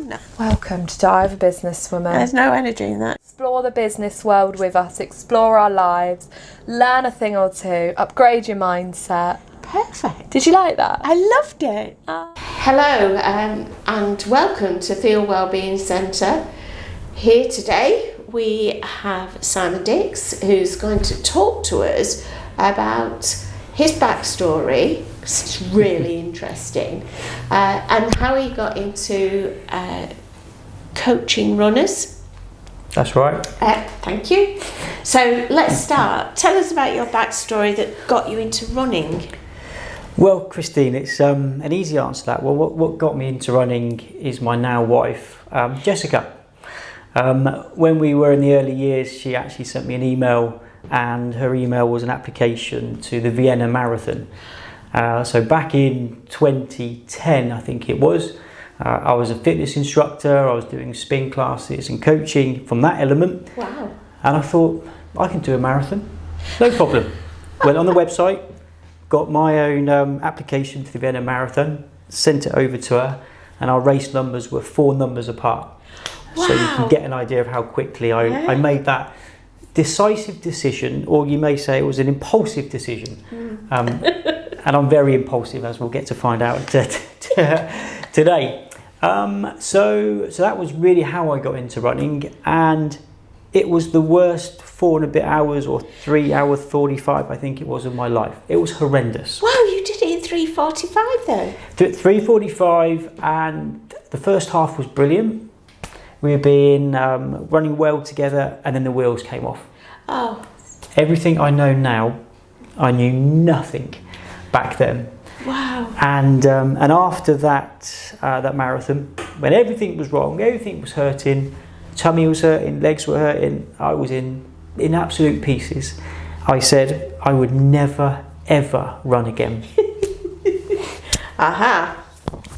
No. Welcome to Dive a Businesswoman. There's no energy in that. Explore the business world with us, explore our lives, learn a thing or two, upgrade your mindset. Perfect. Did you like that? I loved it. Hello and welcome to Theale Wellbeing Centre. Here today we have Simon Dix, who's going to talk to us about his backstory. It's really interesting, and how he got into coaching runners. That's right. Thank you. So let's start. Tell us about your backstory that got you into running. Well, Christine, it's an easy answer to that. Well, what got me into running is my now wife, Jessica. When we were in the early years, she actually sent me an email, and her email was an application to the Vienna Marathon. So back in 2010, I think it was, I was a fitness instructor. I was doing spin classes and coaching from that element. Wow. And I thought, I can do a marathon, no problem. Went on the website, got my own application to the Vienna Marathon, sent it over to her, and our race numbers were 4 numbers apart. Wow. So you can get an idea of how quickly I made that decisive decision, or you may say it was an impulsive decision. And I'm very impulsive, as we'll get to find out today. So that was really how I got into running, and it was the worst 4 and a bit hours, or 3 hours 45, I think it was, of my life. It was horrendous. Wow, you did it in 3:45 though. 3:45, and the first half was brilliant. We had been running well together, and then the wheels came off. Oh. Everything I know now, I knew nothing back then. Wow. And after that marathon, when everything was wrong, everything was hurting, tummy was hurting, legs were hurting, I was in absolute pieces. I said I would never ever run again. Aha.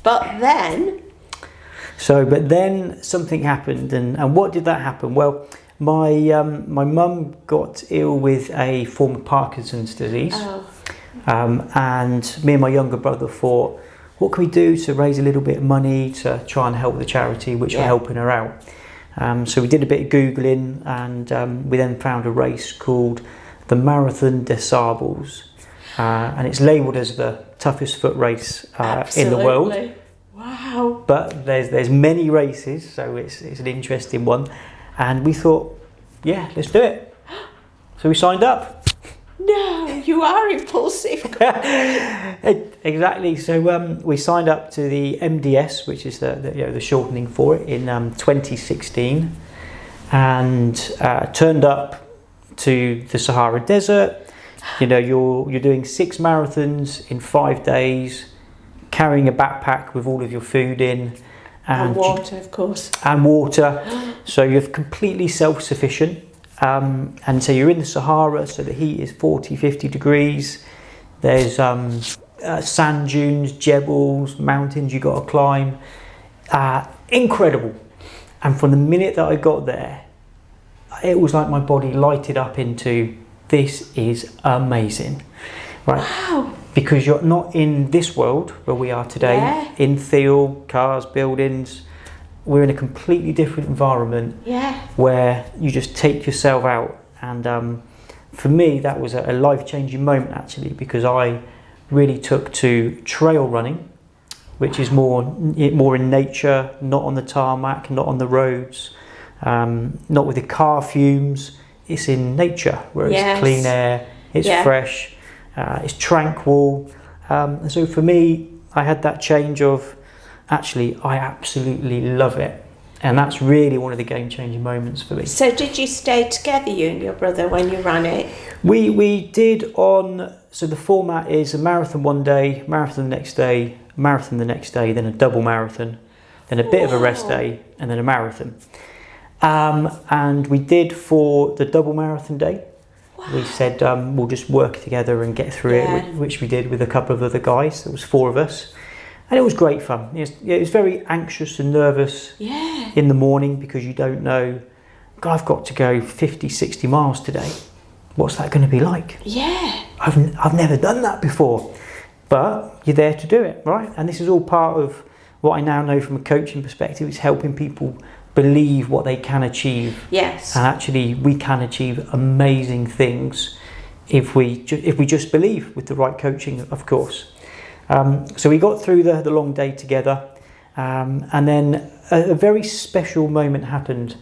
But then something happened, and what did that happen? Well, my mum got ill with a form of Parkinson's disease. Oh. And me and my younger brother thought, what can we do to raise a little bit of money to try and help the charity which were helping her out? So we did a bit of Googling, and we then found a race called the Marathon des Sables, and it's labelled as the toughest foot race in the world. Wow. But there's many races, so it's an interesting one, and we thought, yeah, let's do it. So we signed up. No, you are impulsive. Exactly. So we signed up to the MDS, which is the shortening for it, in 2016, and turned up to the Sahara Desert. You know, you're doing 6 marathons in 5 days, carrying a backpack with all of your food in, and water, of course. And water. So you're completely self-sufficient. And so you're in the Sahara, so the heat is 40, 50 degrees. There's sand dunes, jebels, mountains you got to climb. Incredible. And from the minute that I got there, it was like my body lighted up into, this is amazing. Right? Wow. Because you're not in this world where we are today, in Theale, cars, buildings. We're in a completely different environment where you just take yourself out. And for me, that was a life-changing moment, actually, because I really took to trail running, which is more in nature, not on the tarmac, not on the roads, not with the car fumes. It's in nature, where it's clean air, it's fresh, it's tranquil. And so for me, I had that change of, actually, I absolutely love it. And that's really one of the game-changing moments for me. So did you stay together, you and your brother, when you ran it? We did so the format is a marathon one day, marathon the next day, marathon the next day, then a double marathon, then a bit of a rest day, and then a marathon. And we did for the double marathon day. Wow. We said we'll just work together and get through it, which we did with a couple of other guys. There was 4 of us. And it was great fun. It was very anxious and nervous in the morning, because you don't know, I've got to go 50, 60 miles today. What's that going to be like? Yeah. I've never done that before. But you're there to do it, right? And this is all part of what I now know from a coaching perspective is helping people believe what they can achieve. Yes. And actually, we can achieve amazing things if we just believe, with the right coaching, of course. So we got through the long day together, and then a very special moment happened,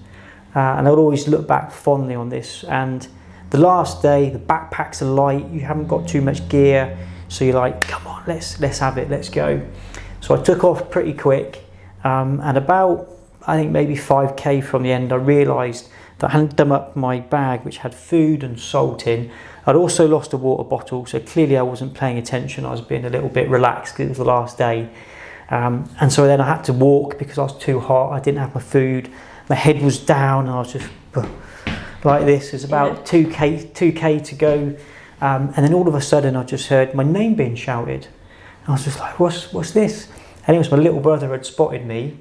and I'll always look back fondly on this. And the last day, the backpacks are light, you haven't got too much gear, so you're like, come on, let's have it, let's go. So I took off pretty quick, and about, I think maybe 5k from the end, I realised that I hadn't done up my bag, which had food and salt in. I'd also lost a water bottle, so clearly I wasn't paying attention. I was being a little bit relaxed because it was the last day. And so then I had to walk because I was too hot. I didn't have my food. My head was down and I was just like this. There's about 2k to go. And then all of a sudden I just heard my name being shouted. And I was just like, what's this? And it was my little brother had spotted me,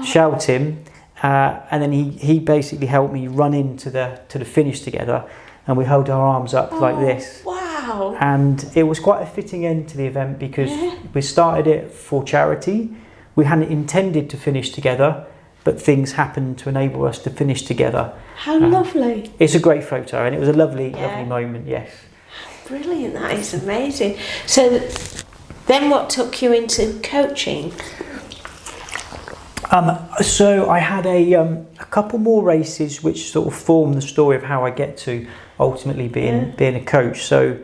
shouting. And then he basically helped me run into the finish together, and we held our arms up like this. Wow. And it was quite a fitting end to the event because we started it for charity. We hadn't intended to finish together, but things happened to enable us to finish together. How lovely. It's a great photo, and it was a lovely moment, yes. Brilliant, that is amazing. So then what took you into coaching? So I had a couple more races which sort of form the story of how I get to ultimately being a coach. So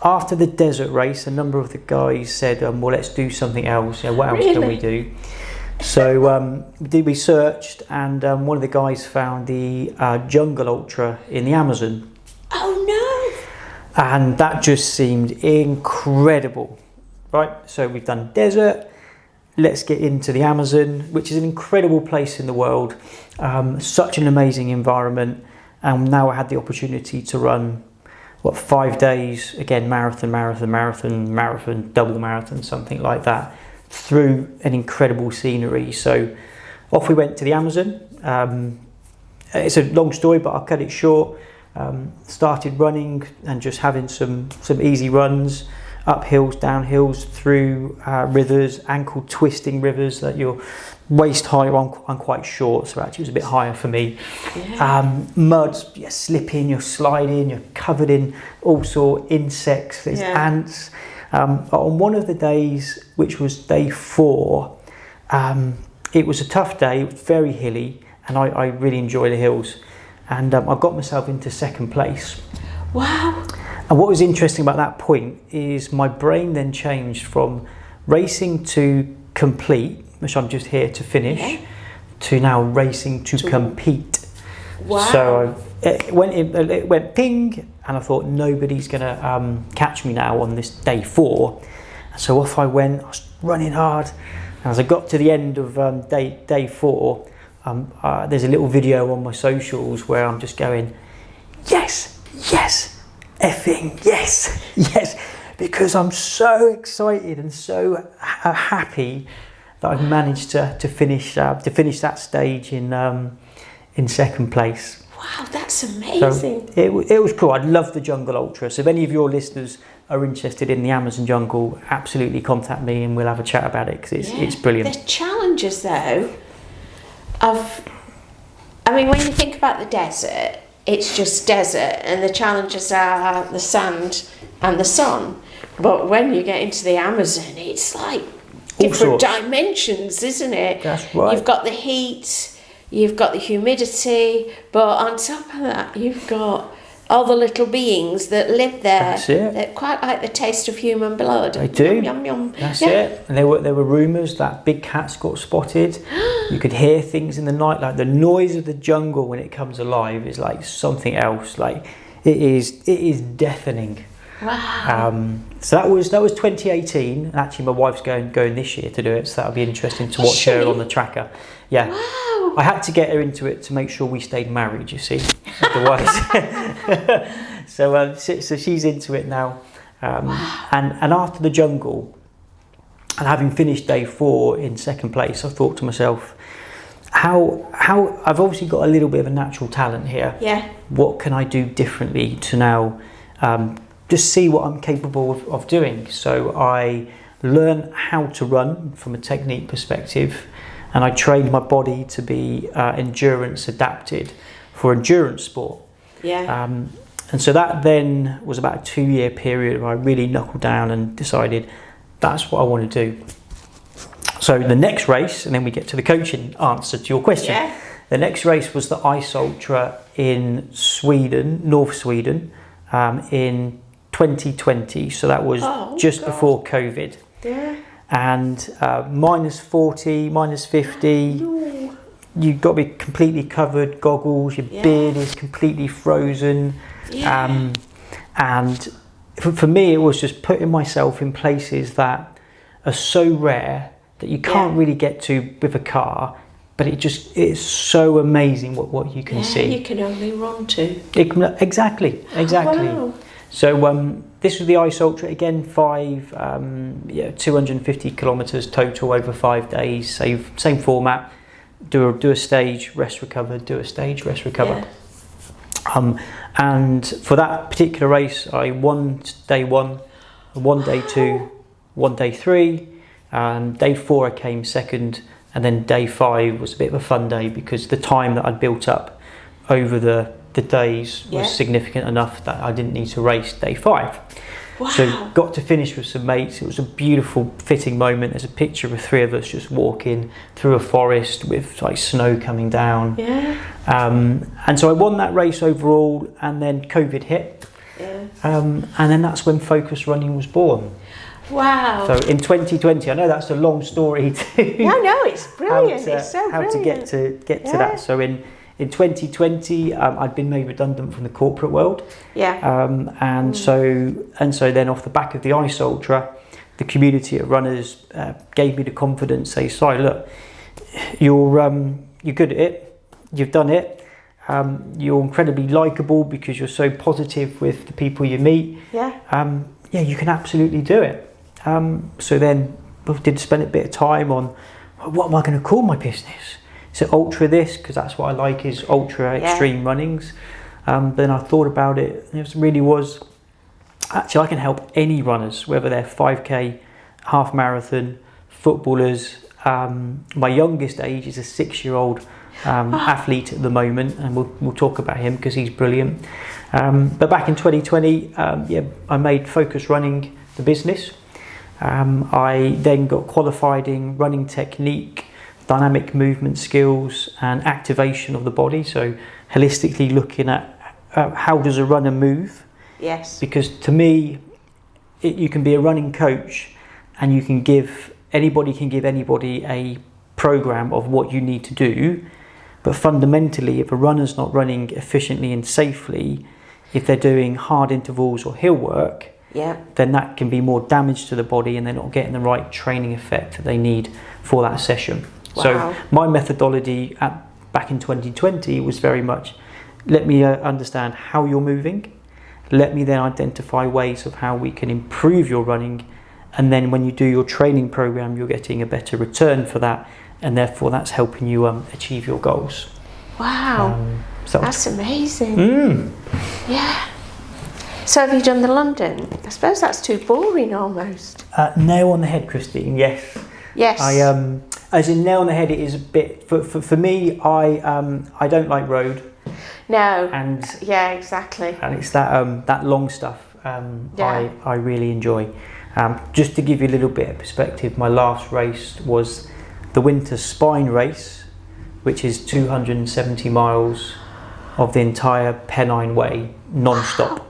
after the desert race, a number of the guys said, well, let's do something else. What else can we do? So we searched, and one of the guys found the Jungle Ultra in the Amazon. Oh no! And that just seemed incredible, right? So we've done desert. Let's get into the Amazon, which is an incredible place in the world, such an amazing environment. And now I had the opportunity to run, 5 days, again, marathon, double marathon, something like that, through an incredible scenery. So off we went to the Amazon. It's a long story, but I'll cut it short. Started running and just having some easy runs, up hills, down hills, through rivers, ankle twisting rivers that you're waist high. I'm quite short, so actually it was a bit higher for me. Mud, you're slipping, you're sliding, you're covered in all sorts of insects, there's ants. On one of the days, which was day 4, it was a tough day, it was very hilly, and I really enjoy the hills. And I got myself into second place. Wow. And what was interesting about that point is my brain then changed from racing to complete, which I'm just here to finish, to now racing to compete. Wow. So it went ping, and I thought nobody's going to catch me now on this day 4. So off I went, I was running hard. And as I got to the end of day 4, there's a little video on my socials where I'm just going, yes, effing yes, because I'm so excited and so happy that I've managed to finish that stage in second place. Wow, that's amazing. So it was cool. I love the Jungle Ultra. So if any of your listeners are interested in the Amazon jungle, absolutely contact me and we'll have a chat about it because it's brilliant. The challenges though when you think about the desert, it's just desert, and the challenges are the sand and the sun. But when you get into the Amazon, it's like different dimensions, isn't it? That's right. You've got the heat, you've got the humidity, but on top of that, you've got all the little beings that live there. That's it. That quite like the taste of human blood. They do. Yum, yum. That's it. And there were rumours that big cats got spotted. You could hear things in the night, like the noise of the jungle when it comes alive is like something else. Like it is deafening. Wow. So that was 2018. And actually, my wife's going this year to do it, so that'll be interesting to watch her on the tracker. Yeah. Wow. I had to get her into it to make sure we stayed married. You see, otherwise. So she's into it now. And after the jungle, and having finished day 4 in second place, I thought to myself, how I've obviously got a little bit of a natural talent here. Yeah. What can I do differently to now just see what I'm capable of doing? So I learn how to run from a technique perspective, and I trained my body to be endurance adapted for endurance sport. Yeah. And so that then was about a 2-year period where I really knuckled down and decided that's what I want to do. So the next race, and then we get to the coaching answer to your question. Yeah. The next race was the Ice Ultra in Sweden, North Sweden, in 2020. So that was just before COVID. Yeah. And -40, -50. Ooh. You've got to be completely covered, goggles, your beard is completely frozen. Yeah. And for me, it was just putting myself in places that are so rare that you can't really get to with a car, but it's so amazing what you can see. You can only run to. Exactly. Wow. So this was the Ice Ultra, again, 250 kilometres total over 5 days, same format. Do a stage, rest, recover, do a stage, rest, recover. Yeah. And for that particular race, I won day 1, won day 2, won day 3. Day 4 I came second, and then day 5 was a bit of a fun day because the time that I'd built up over the days was significant enough that I didn't need to race day 5. Wow. So got to finish with some mates. It was a beautiful, fitting moment. There's a picture of 3 of us just walking through a forest with like snow coming down. Yeah. And so I won that race overall, and then COVID hit. Yeah. And then that's when Focus Running was born. Wow. So in 2020, I know that's a long story to. No, it's brilliant. It's so how brilliant. to get to that. So in 2020, I'd been made redundant from the corporate world. Yeah. So then off the back of the Ice Ultra, the community of runners gave me the confidence. They said, look, you're good at it. You've done it. You're incredibly likeable because you're so positive with the people you meet. Yeah. You can absolutely do it. So then we did spend a bit of time on what am I going to call my business? Is it Ultra this? Because that's what I like, is ultra extreme runnings. Then I thought about it, and it really was, actually I can help any runners, whether they're 5k, half marathon, footballers. My youngest age is a 6-year-old athlete at the moment, and we'll talk about him because he's brilliant. But back in 2020, I made Focus Running the business. I then got qualified in running technique, dynamic movement skills, and activation of the body. So holistically looking at how does a runner move? Yes. Because to me, you can be a running coach, and you can give anybody a program of what you need to do. But fundamentally, if a runner's not running efficiently and safely, if they're doing hard intervals or hill work, then that can be more damage to the body, and they're not getting the right training effect that they need for that session. Wow. So my methodology back in 2020 was very much, let me understand how you're moving, let me then identify ways of how we can improve your running, and then when you do your training program, you're getting a better return for that, and therefore that's helping you achieve your goals. Wow. That's amazing. Yeah. So have you done the London? I suppose that's too boring almost. Nail on the head, Christine. Yes. Yes. As in nail on the head, it is a bit for me. I don't like road. No. And exactly. And it's that long stuff. I really enjoy. Just to give you a little bit of perspective, my last race was the Winter Spine Race, which is 270 miles of the entire Pennine Way, non-stop.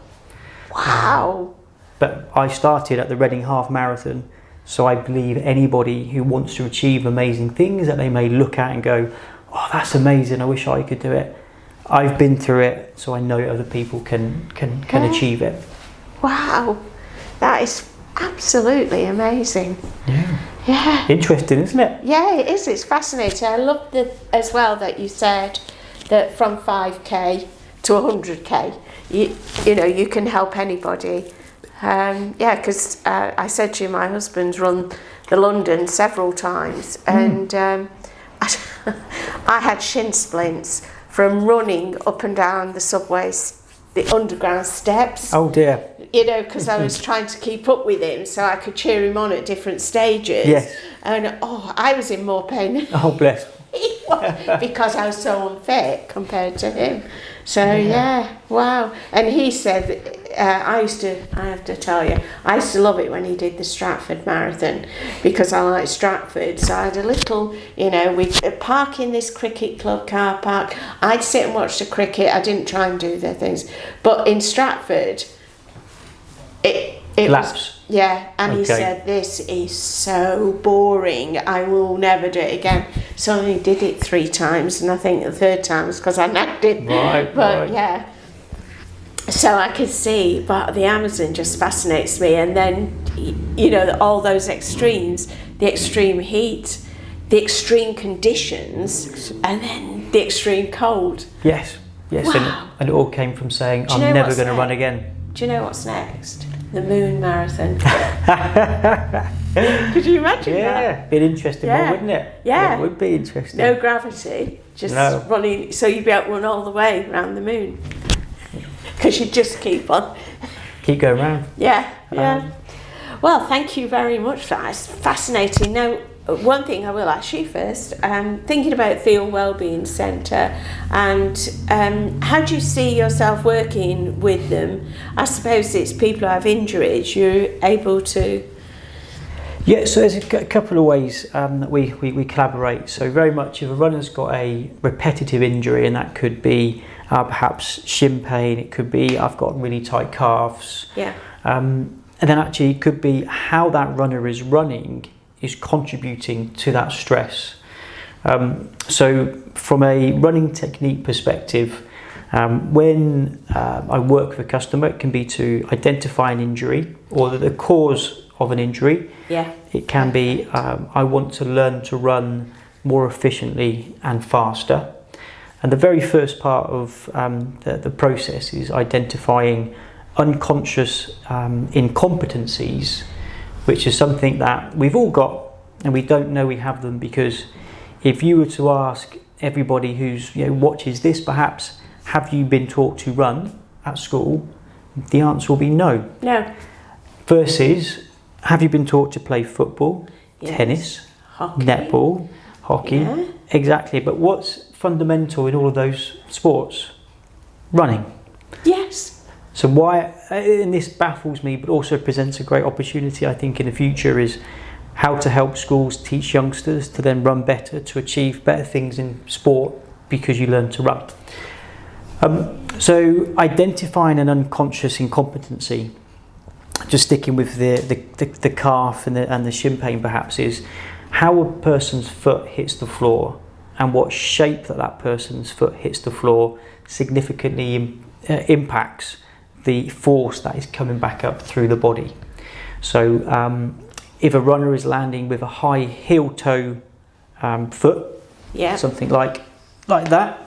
Wow. But I started at the Reading Half Marathon, so I believe anybody who wants to achieve amazing things that they may look at and go, oh, that's amazing, I wish I could do it. I've been through it, so I know other people can achieve it. Wow. That is absolutely amazing. Yeah. Interesting, isn't it? Yeah, it is. It's fascinating. I love as well that you said that from 5k to 100k, you can help anybody. Because I said to you, my husband's run the London several times, and I had shin splints from running up and down the subways, the underground steps. Oh dear. you know, because I was trying to keep up with him so I could cheer him on at different stages. Yes. And I was in more pain. Oh, bless. Because I was so unfit compared to him. So yeah, wow. And he said, I have to tell you, I used to love it when he did the Stratford Marathon, because I like Stratford. So I had a little, you know, we'd park in this cricket club car park. I'd sit and watch the cricket. I didn't try and do their things. But in Stratford, it Laps. was, yeah, and he said, this is so boring, I will never do it again. So he did it 3 times, and I think the 3rd time was because I nagged him. But yeah, so I could see, but the Amazon just fascinates me. And then, you know, all those extremes, the extreme heat, the extreme conditions, and then the extreme cold. Yes. Wow. And it all came from saying, I'm never going to run again. Do you know what's next? The Moon Marathon. Could you imagine that? Yeah, be an interesting one, wouldn't it? Yeah. It would be interesting. No gravity, just running, so you'd be able to run all the way around the moon. Because you'd just keep going round. Yeah. Well, thank you very much for that. It's fascinating. Now, one thing I will ask you first, thinking about Theale Wellbeing Centre, and how do you see yourself working with them? I suppose it's people who have injuries, you're able to... Yeah, so there's a couple of ways that we collaborate. So very much if a runner's got a repetitive injury, and that could be perhaps shin pain, it could be I've got really tight calves. Yeah. And then actually it could be how that runner is running is contributing to that stress. So from a running technique perspective, when I work with a customer, it can be to identify an injury or the cause of an injury. Yeah. It can be I want to learn to run more efficiently and faster. And the very first part of the process is identifying unconscious incompetencies, which is something that we've all got and we don't know we have them, because if you were to ask everybody who's watches this perhaps, have you been taught to run at school? The answer will be no. No. Versus, have you been taught to play football, tennis, hockey, netball, hockey? Yeah. Exactly, but what's fundamental in all of those sports? Running. Yes. So why, and this baffles me, but also presents a great opportunity, I think, in the future, is how to help schools teach youngsters to then run better, to achieve better things in sport because you learn to run. So identifying an unconscious incompetency, just sticking with the calf and the shin pain perhaps, is how a person's foot hits the floor and what shape that person's foot hits the floor significantly impacts the force that is coming back up through the body. So if a runner is landing with a high heel-toe foot, something like that,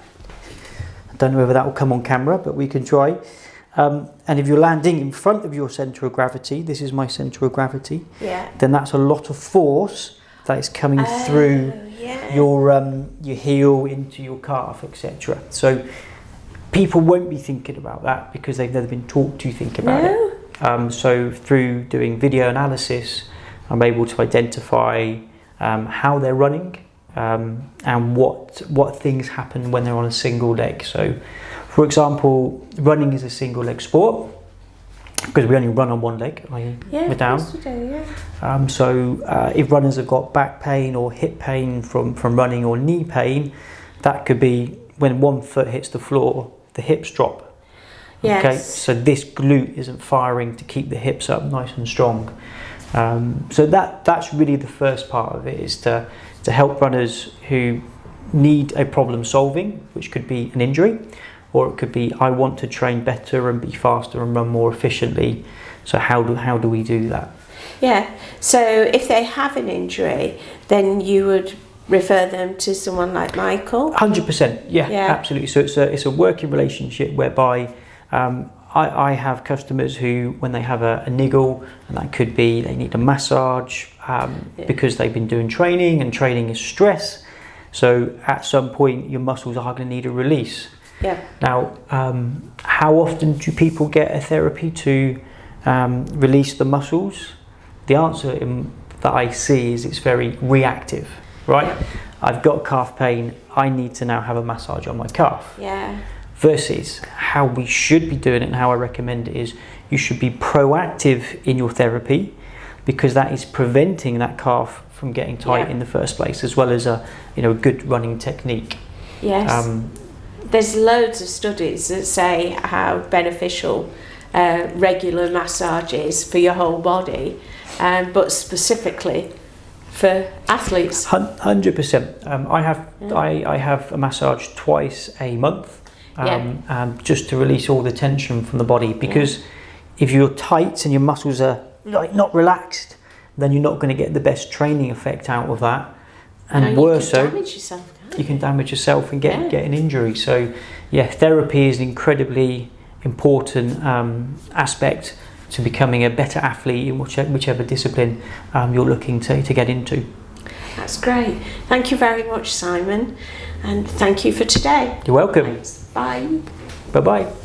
I don't know whether that will come on camera, but we can try. And if you're landing in front of your centre of gravity, this is my centre of gravity, then that's a lot of force that is coming through your heel into your calf, etc. So people won't be thinking about that because they've never been taught to think about it. So through doing video analysis, I'm able to identify how they're running and what things happen when they're on a single leg. So, for example, running is a single leg sport because we only run on one leg. We're down. Of course we do, So if runners have got back pain or hip pain from running, or knee pain, that could be when one foot hits the floor, the hips drop. Yes. Okay, so this glute isn't firing to keep the hips up nice and strong. So that's really the first part of it, is to help runners who need a problem solving, which could be an injury, or it could be I want to train better and be faster and run more efficiently. So how do we do that? Yeah. So if they have an injury, then you would refer them to someone like Michael? 100%. Yeah, absolutely. So it's a working relationship whereby I have customers who, when they have a niggle, and that could be they need a massage because they've been doing training, and training is stress. So at some point your muscles are going to need a release. Yeah. Now, how often do people get a therapy to release the muscles? The answer that I see is it's very reactive, right? Yeah. I've got calf pain, I need to now have a massage on my calf. Yeah. Versus how we should be doing it, and how I recommend it is you should be proactive in your therapy, because that is preventing that calf from getting tight in the first place, as well as a good running technique. Yes. There's loads of studies that say how beneficial regular massage is for your whole body, but specifically for athletes. 100%. I have a massage twice a month, just to release all the tension from the body, because if you're tight and your muscles are not relaxed, then you're not going to get the best training effect out of that, and worse so you can damage yourself and get an injury. So therapy is an incredibly important aspect to becoming a better athlete in whichever discipline you're looking to get into. That's great. Thank you very much, Simon, and thank you for today. You're welcome. Thanks. Bye. Bye-bye.